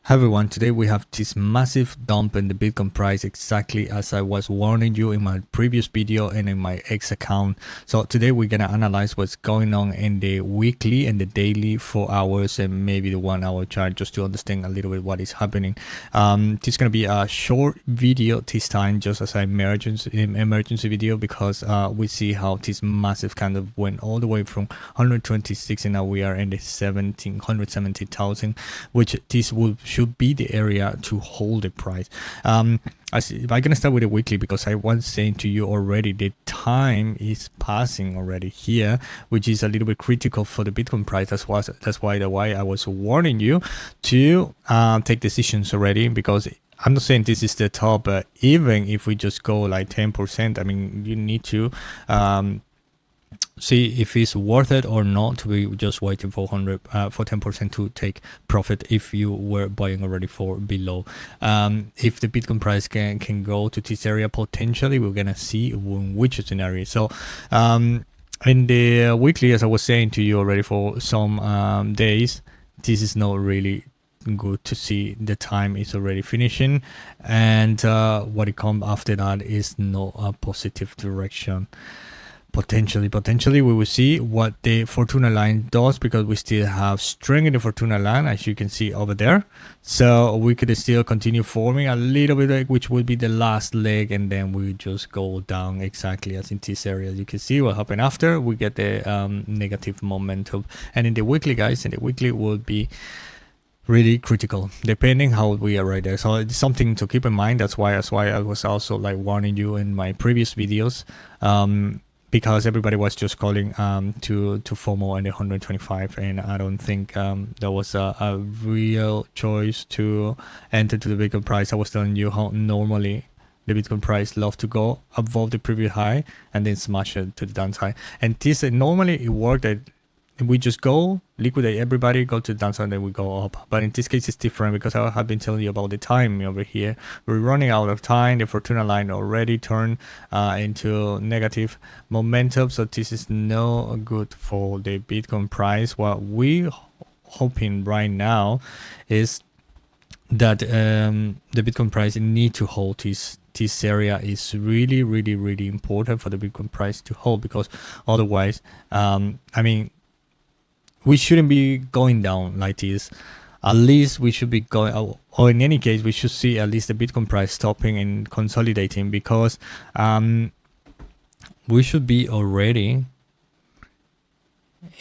Hi everyone, today we have this massive dump in the Bitcoin price exactly as I was warning you in my previous video and in my X account. So today we're gonna analyze what's going on in the weekly and the daily 4 hours and maybe the 1 hour chart just to understand a little bit what is happening. This is gonna be a short video this time, just as an emergency video, because we see how this massive kind of went all the way from 126 and now we are in the 170,000, which this should be the area to hold the price. I'm gonna start with the weekly because I was saying to you already the time is passing already here, which is a little bit critical for the Bitcoin price. That's why I was warning you to take decisions already, because I'm not saying this is the top, but even if we just go like 10%, I mean, you need to see if it's worth it or not to be just waiting for 10% to take profit if you were buying already for below. If the Bitcoin price can go to this area, potentially we're gonna see in which scenario. So in the weekly, as I was saying to you already for some days, this is not really good to see. The time is already finishing, and what it comes after that is not a positive direction. Potentially we will see what the Fortuna line does, because we still have strength in the Fortuna line, as you can see over there. So we could still continue forming a little bit, which would be the last leg, and then we just go down exactly as in this area. You can see what happened after we get the negative momentum. And in the weekly, guys, in the weekly will be really critical depending how we are right there. So it's something to keep in mind. That's why I was also like warning you in my previous videos, because everybody was just calling to FOMO and the 125, and I don't think there was a real choice to enter to the Bitcoin price. I was telling you how normally the Bitcoin price love to go above the previous high and then smash it to the downside, and this normally it worked that we just go liquidate everybody, go to the downside, and then we go up. But in this case it's different, because I have been telling you about the time over here. We're running out of time. The Fortuna line already turned into negative momentum, so this is no good for the Bitcoin price. What we hoping right now is that the Bitcoin price need to hold this area is really important for the Bitcoin price to hold, because otherwise I mean, we shouldn't be going down like this. At least we should be going, or in any case we should see at least the Bitcoin price stopping and consolidating, because we should be already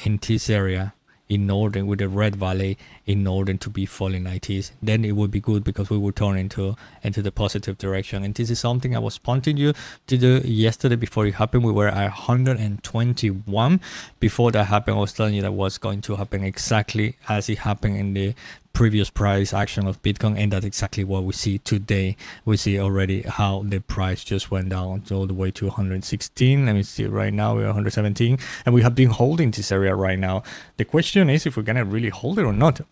in this area in order, with the red valley, in order to be falling like this. Then it would be good, because we will turn into the positive direction. And this is something I was pointing you to do yesterday before it happened. We were at 121 before that happened. I was telling you that was going to happen exactly as it happened in the previous price action of Bitcoin, and that's exactly what we see today. We see already how the price just went down all the way to 116. Let me see, right now we're 117, and we have been holding this area right now. The question is if we're gonna really hold it or not,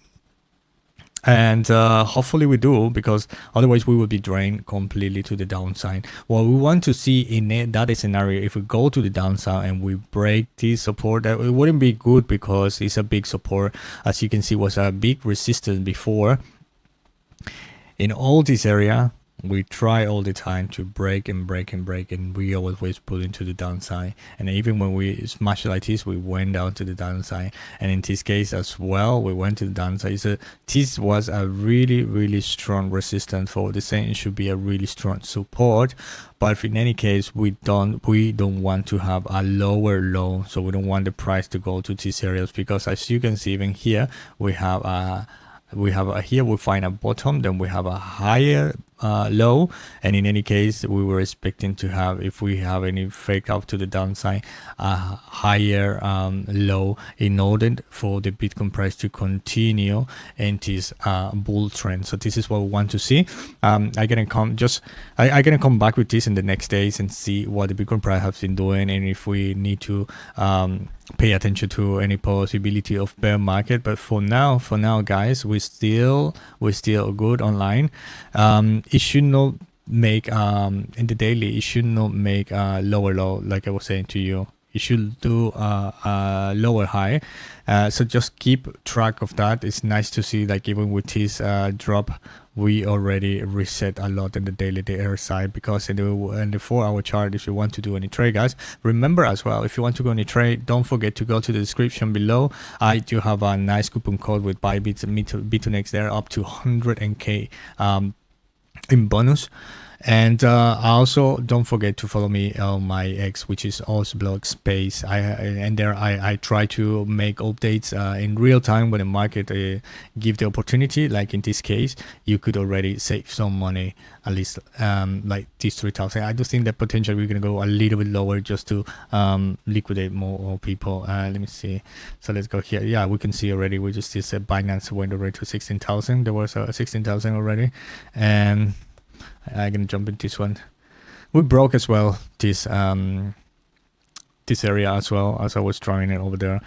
and hopefully we do, because otherwise we will be drained completely to the downside. What we want to see in that scenario, if we go to the downside and we break this support, that it wouldn't be good, because it's a big support. As you can see, was a big resistance before. In all this area we try all the time to break, and we always pull into the downside. And even when we smash it like this, we went down to the downside, and in this case as well we went to the downside. So this was a really strong resistance. For the same, it should be a really strong support. But in any case, we don't want to have a lower low, so we don't want the price to go to these areas, because as you can see, even here we have here we find a bottom, then we have a higher low, and in any case we were expecting to have, if we have any fake out to the downside, a higher low, in order for the Bitcoin price to continue in this bull trend. So this is what we want to see. I'm gonna come back with this in the next days and see what the Bitcoin price has been doing, and if we need to pay attention to any possibility of bear market. But for now guys, we still good online. It should not make in the daily, it should not make a lower low, like I was saying to you. you should do a lower high. So just keep track of that. It's nice to see, like, even with this drop, we already reset a lot in the daily, the RSI, because in the 4-hour chart, if you want to do any trade, guys, remember as well, if you want to go any trade, don't forget to go to the description below. I do have a nice coupon code with Bybit B2Next there, up to 100k in bonus. And also don't forget to follow me on my X, which is Osblog Space. I try to make updates in real time when the market give the opportunity. Like in this case, you could already save some money, at least like this 3,000. I do think that potentially we're gonna go a little bit lower just to liquidate more people. Let me see. So let's go here. Yeah, we can see already. We just this Binance went already to 16,000. There was 16,000 already, and I'm gonna jump into this one. We broke as well this this area as well, as I was drawing it over there.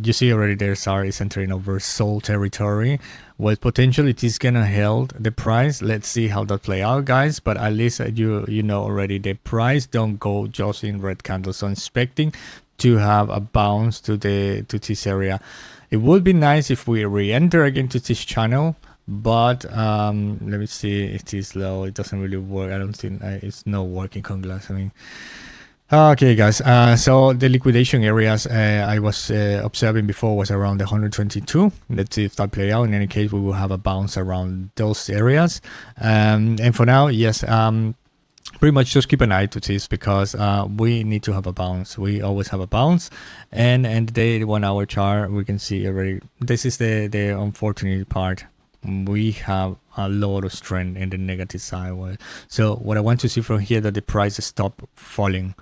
You see already there SAR is entering over sold territory. Well, potentially it is gonna hold the price. Let's see how that play out, guys. But at least you know already the price don't go just in red candles. So I'm expecting to have a bounce to this area. It would be nice if we re-enter again to this channel. But let me see, it is low. It doesn't really work. I don't think it's not working on glass. I mean, okay, guys. So the liquidation areas I was observing before was around the 122. Let's see if that play out. In any case, we will have a bounce around those areas. And for now, yes. Pretty much just keep an eye to this, because we need to have a bounce. We always have a bounce, and the 1-hour chart, we can see already. This is the unfortunate part. We have a lot of strength in the negative side. So what I want to see from here, that the price stop falling.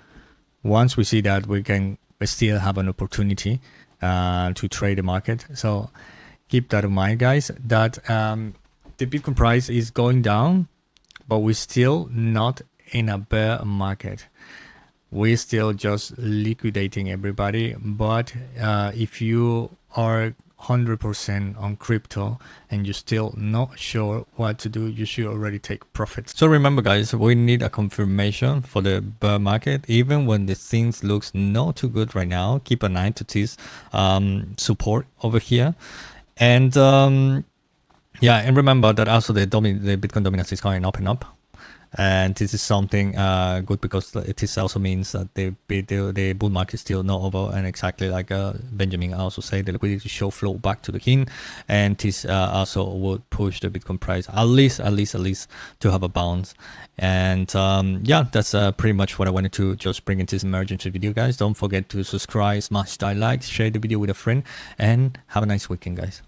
Once we see that, we can still have an opportunity to trade the market. So keep that in mind, guys, that the Bitcoin price is going down, but we're still not in a bear market. We're still just liquidating everybody. But if you are 100% on crypto and you're still not sure what to do, you should already take profits. So remember, guys, we need a confirmation for the bear market. Even when the things looks not too good right now, keep an eye to this support over here. And yeah, and remember that also the Bitcoin dominance is going up and up. And this is something good, because it also means that the bull market is still not over. And exactly like Benjamin also said, the liquidity should flow back to the king, and this also would push the Bitcoin price at least to have a bounce. And yeah, that's pretty much what I wanted to just bring into this emergency video, guys. Don't forget to subscribe, smash that like, share the video with a friend, and have a nice weekend, guys.